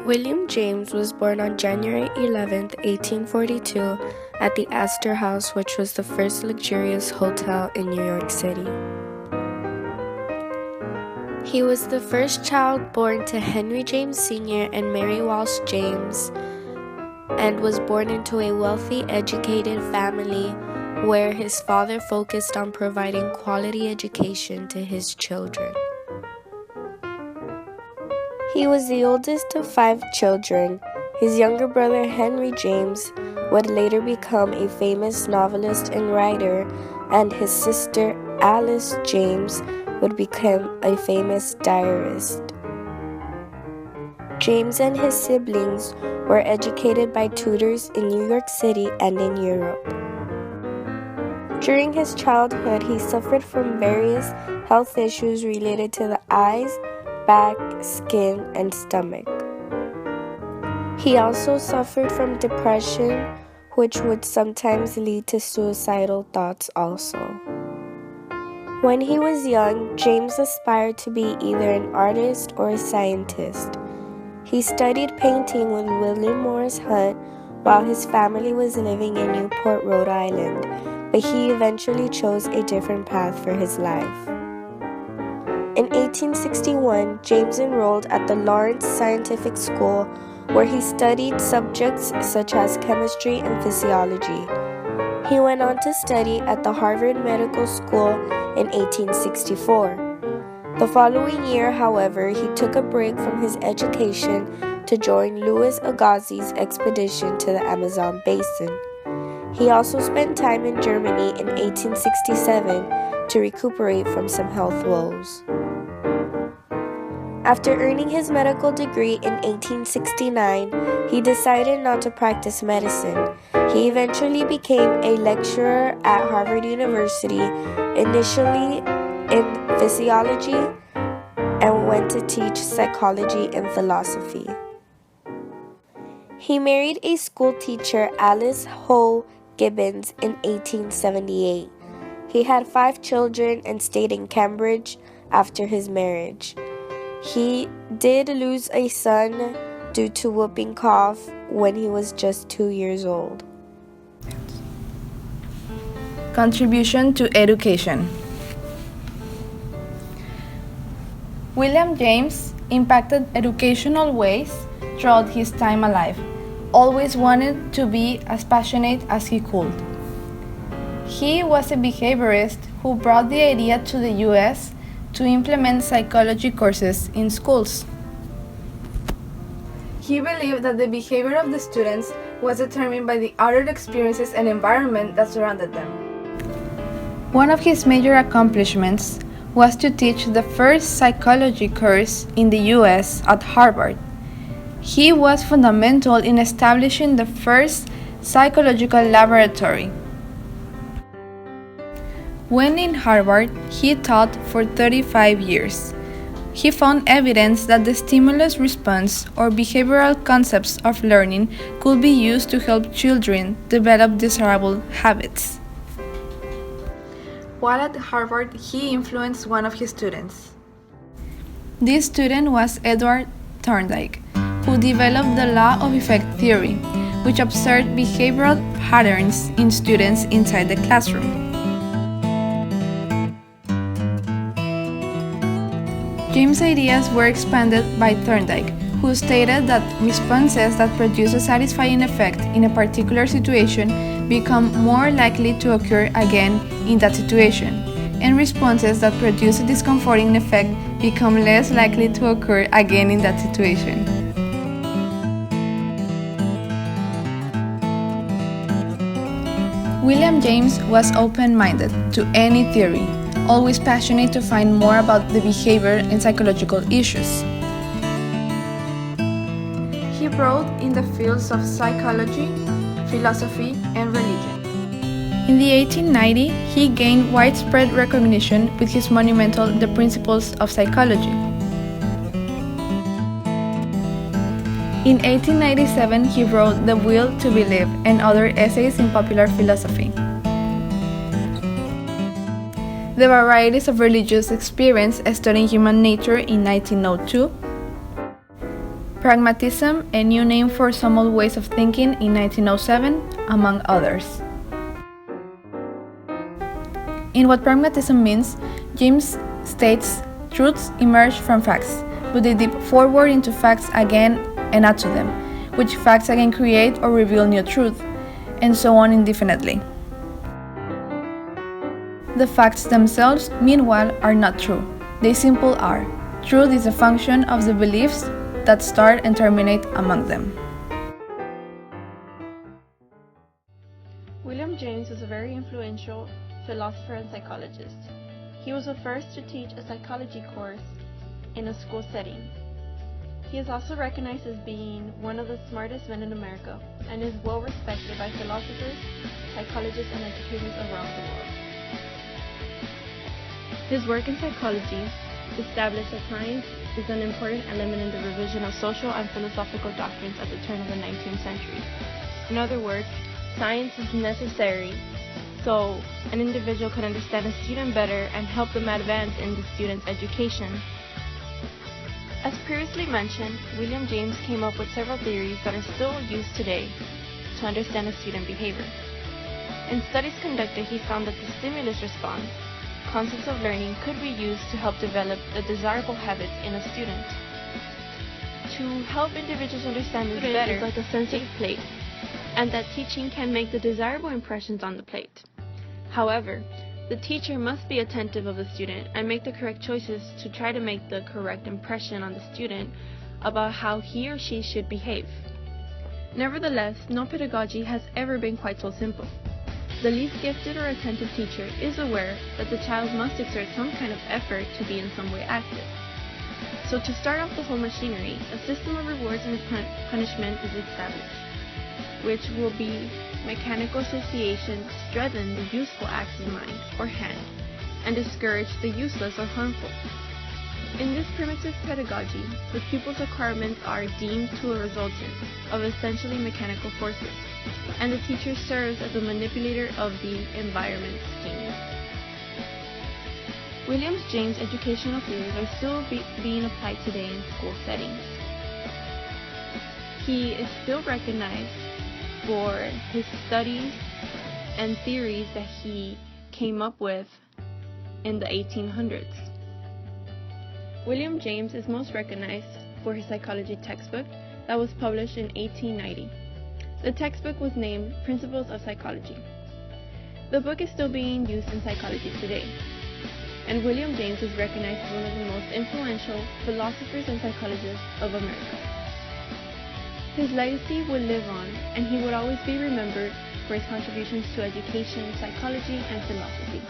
William James was born on January 11, 1842, at the Astor House, which was the first luxurious hotel in New York City. He was the first child born to Henry James Sr. and Mary Walsh James, and was born into a wealthy, educated family where his father focused on providing quality education to his children. He was the oldest of 5 children. His younger brother Henry James would later become a famous novelist and writer, and his sister Alice James would become a famous diarist. James and his siblings were educated by tutors in New York City and in Europe. During his childhood, he suffered from various health issues related to the eyes, back, skin, and stomach. He also suffered from depression, which would sometimes lead to suicidal thoughts also. When he was young, James aspired to be either an artist or a scientist. He studied painting with William Morris Hunt while his family was living in Newport, Rhode Island, but he eventually chose a different path for his life. In 1861, James enrolled at the Lawrence Scientific School, where he studied subjects such as chemistry and physiology. He went on to study at the Harvard Medical School in 1864. The following year, however, he took a break from his education to join Louis Agassiz's expedition to the Amazon basin. He also spent time in Germany in 1867 to recuperate from some health woes. After earning his medical degree in 1869, he decided not to practice medicine. He eventually became a lecturer at Harvard University, initially in physiology, and went to teach psychology and philosophy. He married a school teacher, Alice Ho Gibbons, in 1878. He had 5 children and stayed in Cambridge after his marriage. He did lose a son due to whooping cough when he was just 2 years old. Contribution to education. William James impacted educational ways throughout his time alive, always wanted to be as passionate as he could. He was a behaviorist who brought the idea to the U.S. to implement psychology courses in schools. He believed that the behavior of the students was determined by the outer experiences and environment that surrounded them. One of his major accomplishments was to teach the first psychology course in the U.S. at Harvard. He was fundamental in establishing the first psychological laboratory. When in Harvard, he taught for 35 years. He found evidence that the stimulus response or behavioral concepts of learning could be used to help children develop desirable habits. While at Harvard, he influenced one of his students. This student was Edward Thorndike, who developed the law of effect theory, which observed behavioral patterns in students inside the classroom. James' ideas were expanded by Thorndike, who stated that responses that produce a satisfying effect in a particular situation become more likely to occur again in that situation, and responses that produce a discomforting effect become less likely to occur again in that situation. William James was open-minded to any theory, always passionate to find more about the behavior and psychological issues. He wrote in the fields of psychology, philosophy, and religion. In the 1890s, he gained widespread recognition with his monumental The Principles of Psychology. In 1897, he wrote The Will to Believe and other essays in popular philosophy. The Varieties of Religious Experience, Studying Human Nature in 1902, Pragmatism, a new name for some old ways of thinking in 1907, among others. In what pragmatism means, James states truths emerge from facts, but they dip forward into facts again and add to them, which facts again create or reveal new truth, and so on indefinitely. The facts themselves, meanwhile, are not true. They simply are. Truth is a function of the beliefs that start and terminate among them. William James was a very influential philosopher and psychologist. He was the first to teach a psychology course in a school setting. He is also recognized as being one of the smartest men in America and is well respected by philosophers, psychologists, and educators around the world. His work in psychology established that science is an important element in the revision of social and philosophical doctrines at the turn of the 19th century. In other words, science is necessary so an individual can understand a student better and help them advance in the student's education. As previously mentioned, William James came up with several theories that are still used today to understand a student behavior. In studies conducted, he found that the stimulus response concepts of learning could be used to help develop the desirable habits in a student. To help individuals understand this better, is like a sensitive plate, and that teaching can make the desirable impressions on the plate. However, the teacher must be attentive of the student and make the correct choices to try to make the correct impression on the student about how he or she should behave. Nevertheless, no pedagogy has ever been quite so simple. The least gifted or attentive teacher is aware that the child must exert some kind of effort to be in some way active. So to start off the whole machinery, a system of rewards and punishment is established, which will be mechanical associations to strengthen the useful acts of mind or hand, and discourage the useless or harmful. In this primitive pedagogy, the pupil's requirements are deemed to a resultant of essentially mechanical forces, and the teacher serves as a manipulator of the environment scheme. William James' educational theories are still being applied today in school settings. He is still recognized for his studies and theories that he came up with in the 1800s. William James is most recognized for his psychology textbook that was published in 1890. The textbook was named Principles of Psychology. The book is still being used in psychology today, and William James is recognized as one of the most influential philosophers and psychologists of America. His legacy would live on, and he would always be remembered for his contributions to education, psychology, and philosophy.